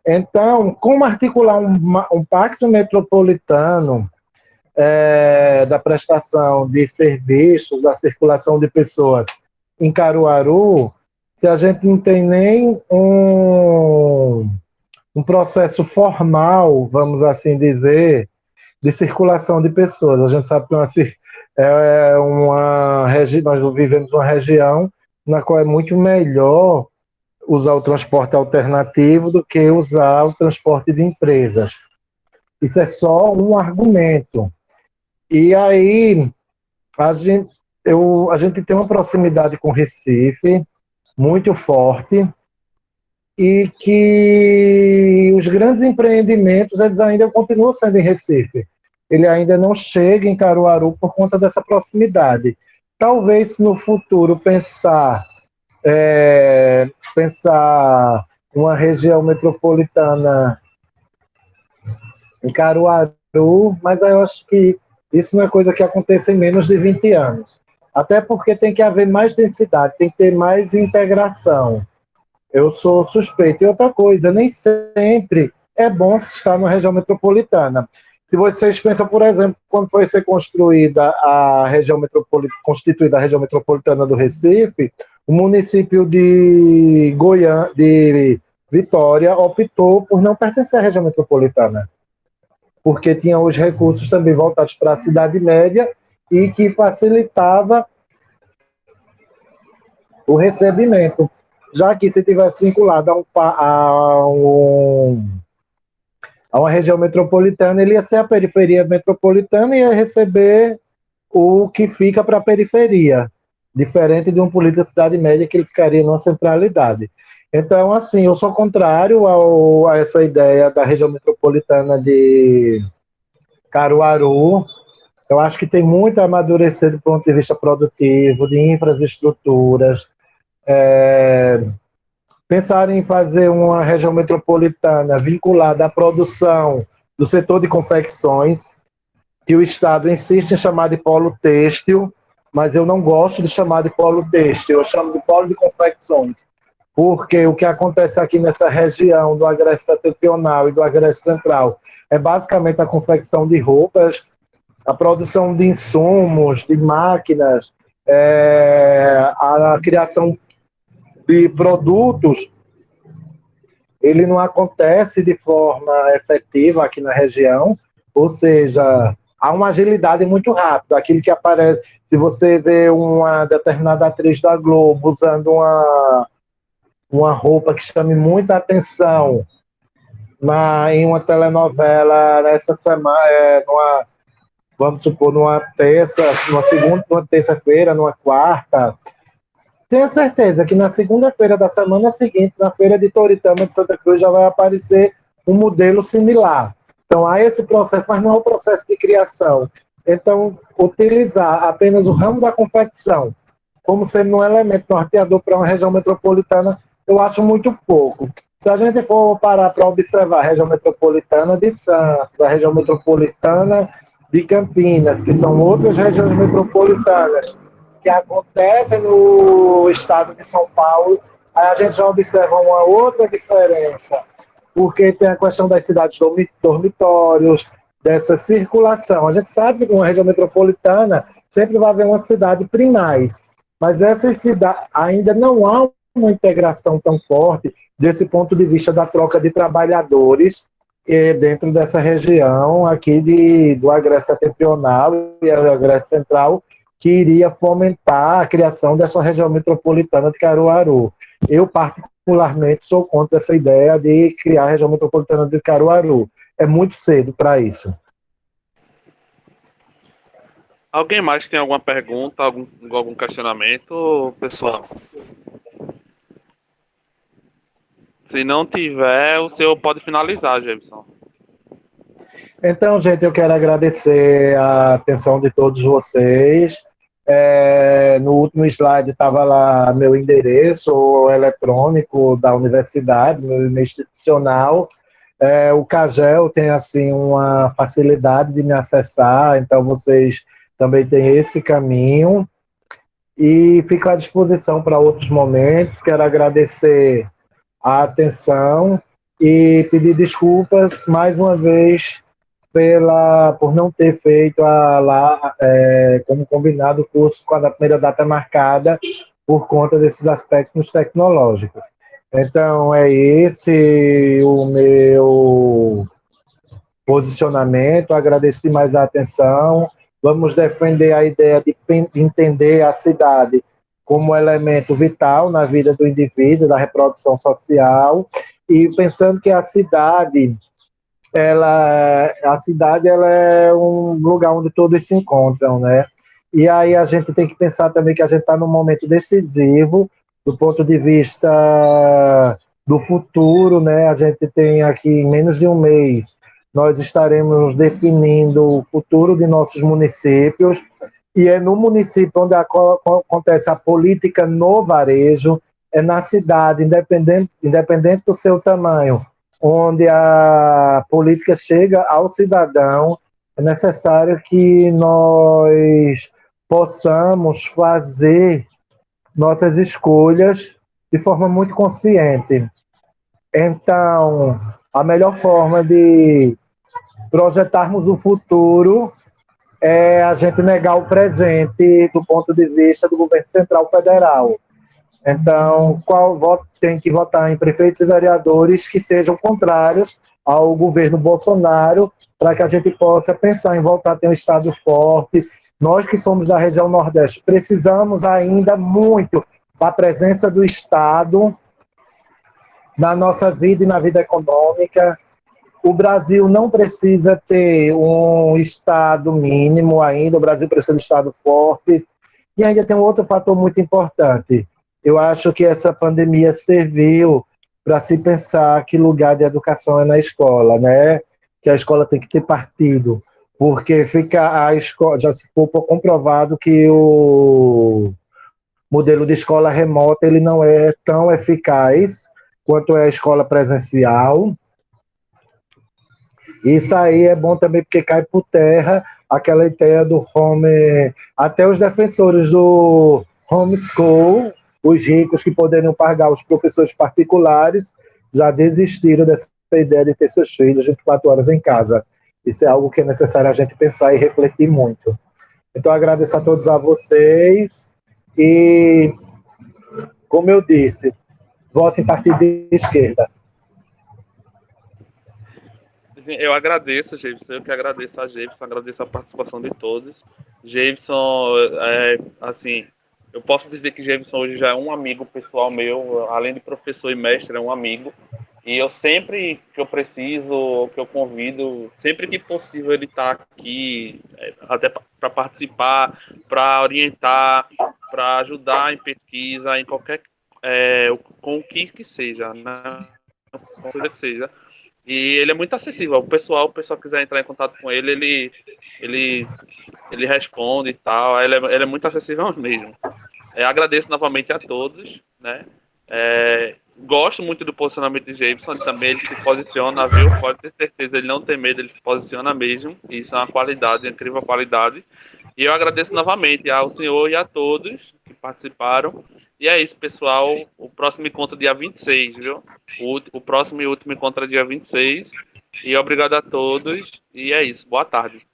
Então, como articular um pacto metropolitano da prestação de serviços, da circulação de pessoas em Caruaru, se a gente não tem nem um processo formal, vamos assim dizer, de circulação de pessoas? A gente sabe que nós vivemos uma região na qual é muito melhor usar o transporte alternativo do que usar o transporte de empresas. Isso é só um argumento. E aí, a gente tem uma proximidade com Recife muito forte e que os grandes empreendimentos eles ainda continuam sendo em Recife. Ele ainda não chega em Caruaru por conta dessa proximidade. Talvez no futuro pensar uma região metropolitana em Caruaru, mas eu acho que isso não é coisa que aconteça em menos de 20 anos. Até porque tem que haver mais densidade, tem que ter mais integração. Eu sou suspeito. E outra coisa, nem sempre é bom estar na região metropolitana. Se vocês pensam, por exemplo, quando foi ser construída constituída a região metropolitana do Recife, o município de Vitória optou por não pertencer à região metropolitana, porque tinha os recursos também voltados para a cidade média e que facilitava o recebimento, já que se tivesse vinculado a uma região metropolitana, ele ia ser a periferia metropolitana e ia receber o que fica para a periferia, diferente de um político de cidade média que ele ficaria numa centralidade. Então, assim, eu sou contrário a essa ideia da região metropolitana de Caruaru. Eu acho que tem muito a amadurecer do ponto de vista produtivo, de infraestruturas. Pensar em fazer uma região metropolitana vinculada à produção do setor de confecções, que o Estado insiste em chamar de polo têxtil, mas eu não gosto de chamar de polo têxtil, eu chamo de polo de confecções, porque o que acontece aqui nessa região do Agreste Setentrional e do Agreste Central é basicamente a confecção de roupas, a produção de insumos, de máquinas, a criação de produtos, ele não acontece de forma efetiva aqui na região, ou seja, há uma agilidade muito rápida. Aquilo que aparece, se você vê uma determinada atriz da Globo usando uma roupa que chame muita atenção em uma telenovela nessa semana, vamos supor, numa terça-feira, numa quarta, tenha certeza que na segunda-feira da semana seguinte, na feira de Toritama de Santa Cruz, já vai aparecer um modelo similar. Então, há esse processo, mas não é um processo de criação. Então, utilizar apenas o ramo da confecção como sendo um elemento norteador para uma região metropolitana, eu acho muito pouco. Se a gente for parar para observar a região metropolitana de Santos, a região metropolitana de Campinas, que são outras regiões metropolitanas, que acontecem no estado de São Paulo, Aí a gente já observa uma outra diferença, porque tem a questão das cidades dormitórios, dessa circulação. A gente sabe que uma região metropolitana sempre vai haver uma cidade primais, mas essas cidades ainda não há uma integração tão forte desse ponto de vista da troca de trabalhadores dentro dessa região aqui do Agreste Setentrional e a Agreste Central, que iria fomentar a criação dessa região metropolitana de Caruaru. Eu, particularmente, sou contra essa ideia de criar a região metropolitana de Caruaru. É muito cedo para isso. Alguém mais tem alguma pergunta, algum questionamento, pessoal? Se não tiver, o senhor pode finalizar, Jefferson. Então, gente, eu quero agradecer a atenção de todos vocês. No último slide estava lá meu endereço eletrônico da universidade, meu e-mail institucional. O Cagel tem assim uma facilidade de me acessar, então vocês também têm esse caminho. E fico à disposição para outros momentos. Quero agradecer a atenção e pedir desculpas mais uma vez por não ter feito como combinado, o curso com a primeira data marcada por conta desses aspectos tecnológicos. Então, é esse o meu posicionamento. Agradeço demais a atenção. Vamos defender a ideia de entender a cidade como elemento vital na vida do indivíduo, da reprodução social, e pensando que a cidade ela é um lugar onde todos se encontram, né? E aí a gente tem que pensar também que a gente está num momento decisivo do ponto de vista do futuro, né? A gente tem aqui em menos de um mês nós estaremos definindo o futuro de nossos municípios, e é no município onde acontece a política no varejo, é na cidade, independente do seu tamanho, onde a política chega ao cidadão. É necessário que nós possamos fazer nossas escolhas de forma muito consciente. Então, a melhor forma de projetarmos o futuro é a gente negar o presente do ponto de vista do governo central federal. Então, qual voto tem que votar em prefeitos e vereadores que sejam contrários ao governo Bolsonaro, para que a gente possa pensar em voltar a ter um Estado forte. Nós que somos da região Nordeste, precisamos ainda muito da presença do Estado na nossa vida e na vida econômica. O Brasil não precisa ter um Estado mínimo ainda, o Brasil precisa de um Estado forte. E ainda tem um outro fator muito importante. Eu acho que essa pandemia serviu para se pensar que lugar de educação é na escola, né? Que a escola tem que ter partido, porque fica a escola, já se for comprovado que o modelo de escola remota ele não é tão eficaz quanto é a escola presencial. Isso aí é bom também porque cai por terra aquela ideia do home. Até os defensores do homeschool, os ricos que poderiam pagar os professores particulares, já desistiram dessa ideia de ter seus filhos 24 horas em casa. Isso é algo que é necessário a gente pensar e refletir muito. Então, agradeço a todos a vocês e, como eu disse, votem partido de esquerda. Eu agradeço, Jefferson. Eu que agradeço a Jefferson, agradeço a participação de todos. Jefferson, assim, eu posso dizer que Jefferson hoje já é um amigo pessoal meu, além de professor e mestre, é um amigo. E eu sempre que eu preciso, que eu convido, sempre que possível ele está aqui, até para participar, para orientar, para ajudar em pesquisa, em qualquer, com o que seja, né? Com coisa que seja. E ele é muito acessível. O pessoal quiser entrar em contato com ele responde e tal. Ele é muito acessível mesmo. Agradeço novamente a todos, né? Gosto muito do posicionamento de Jameson também. Ele se posiciona, viu? Pode ter certeza, ele não tem medo, ele se posiciona mesmo. Isso é uma qualidade, uma incrível qualidade. E eu agradeço novamente ao senhor e a todos que participaram. E é isso, pessoal. O próximo encontro é dia 26, viu? O próximo e último encontro é dia 26. E obrigado a todos. E é isso. Boa tarde.